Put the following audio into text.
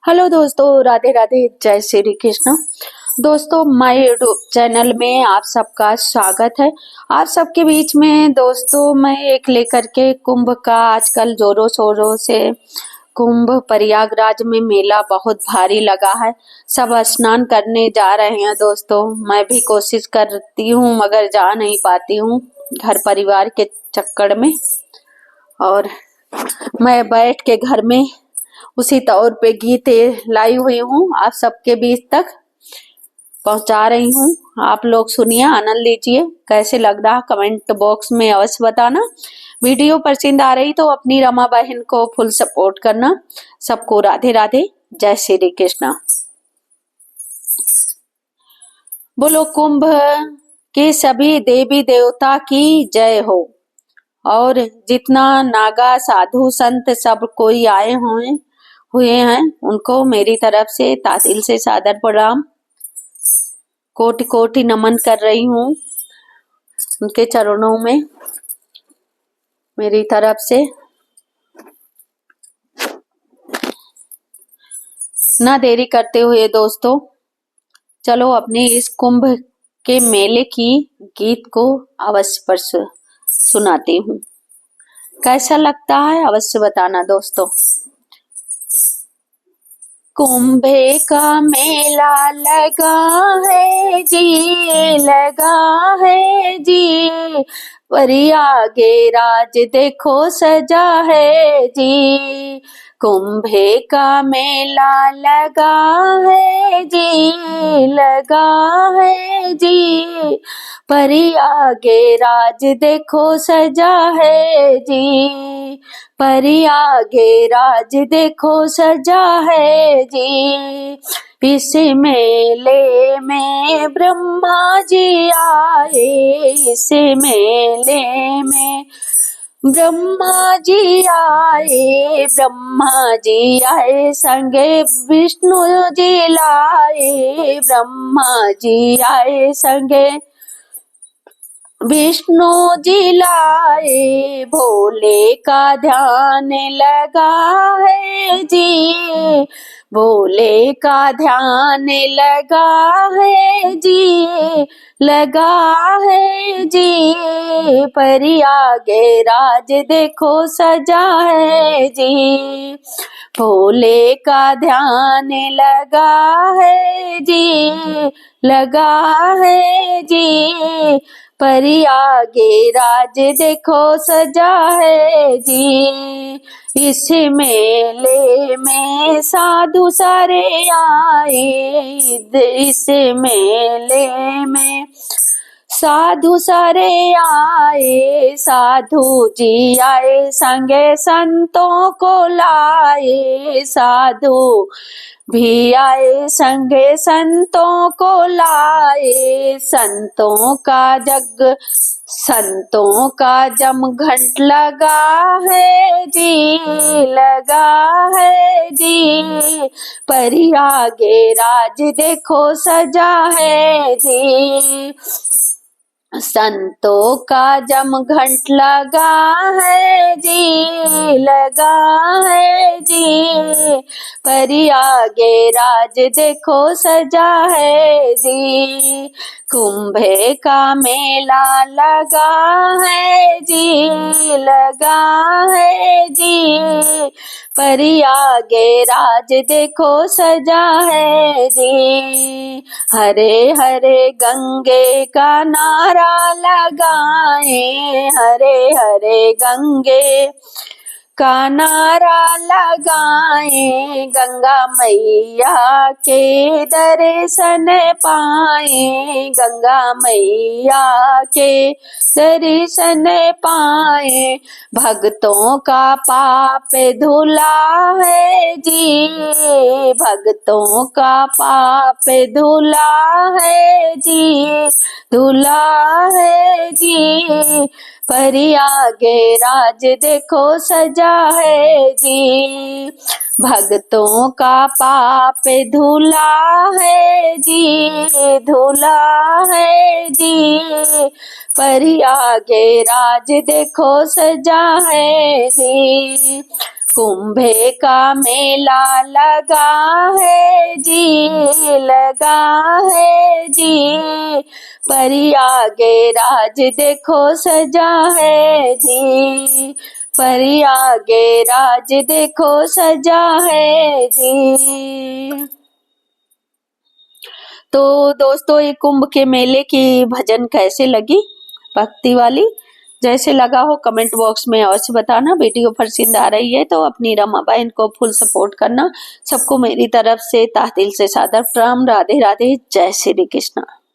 Hello दोस्तों, राधे राधे, जय श्री कृष्ण। दोस्तों, माय यूट्यूब चैनल में आप सबका स्वागत है। आप सबके बीच में दोस्तों मैं एक लेकर के कुंभ का आजकल जोरों शोरों से कुंभ प्रयागराज में मेला बहुत भारी लगा है। सब स्नान करने जा रहे हैं दोस्तों। मैं भी कोशिश करती हूँ मगर जा नहीं पाती हूँ घर परिवार के चक्कर में। और मैं बैठ के घर में उसी तौर पे गीत लाई हुई हूँ, आप सबके बीच तक पहुंचा रही हूँ। आप लोग सुनिए, आनंद लीजिए। कैसे लग रहा कमेंट बॉक्स में अवश्य बताना। वीडियो पसंद आ रही तो अपनी रमा बहन को फुल सपोर्ट करना। सबको राधे राधे, जय श्री कृष्ण। बोलो कुंभ के सभी देवी देवता की जय हो। और जितना नागा साधु संत सब कोई आए हुए हैं उनको मेरी तरफ से तादिल से सादर प्रणाम, कोटि कोटि नमन कर रही हूँ उनके चरणों में मेरी तरफ से। ना देरी करते हुए दोस्तों चलो अपने इस कुंभ के मेले की गीत को अवश्य पर सुनाती हूँ। कैसा लगता है अवश्य बताना दोस्तों। कुंभे का मेला लगा है जी, लगा है जी, प्रयागराज देखो सजा है जी। कुंभे का मेला लगा है जी, लगा है जी, प्रयागराज देखो सजा है जी। प्रयागराज देखो सजा है जी। इस मेले में ब्रह्मा जी आए, इस मेले में ब्रह्मा जी आए, ब्रह्मा जी आए संगे विष्णु जी लाए, ब्रह्मा जी आए संगे विष्णु जी लाए। भोले का ध्यान लगा है जी, भोले का ध्यान लगा है जी, लगा है जी। प्रयागराज देखो सजा है जी, भोले का ध्यान लगा है जी, लगा है जी। प्रयागराज देखो सजा है जी। इस मेले में साधु सारे आए, इस मेले में साधु सारे आए, साधु जी आए संगे संतों को लाए, साधु भी आए संगे संतों को लाए। संतों का जम घंट लगा है जी, लगा है जी। प्रयागराज देखो सजा है जी। संतों का जम घंट लगा है जी, लगा है जी। प्रयागराज देखो सजा है जी। कुंभे का मेला लगा है जी, लगा है जी। प्रयागराज देखो सजा है जी। हरे हरे गंगे का नारा लगाए, हरे हरे गंगे का नारा लगाए। गंगा मैया के दर्शन पाए, गंगा मैया के दर्शन पाए। भक्तों का पाप धुला है जी, भक्तों का पाप धुला है जी, धुला है जी। प्रयागराज देखो सजा है जी। भक्तों का पाप धुला है जी, धुला है जी। प्रयागराज देखो सजा है जी। कुंभे का मेला लगा है जी, लगा है जी, परी आगे राज देखो सजा है जी, परी आगे राज देखो सजा है जी। तो दोस्तों, ये कुंभ के मेले की भजन कैसे लगी, भक्ति वाली? जैसे लगा हो कमेंट बॉक्स में अवश्य बताना। वीडियो पसंद आ रही है तो अपनी रमा बहन को फुल सपोर्ट करना। सबको मेरी तरफ से तहे दिल से सादर प्रणाम। राधे राधे, जय श्री कृष्ण।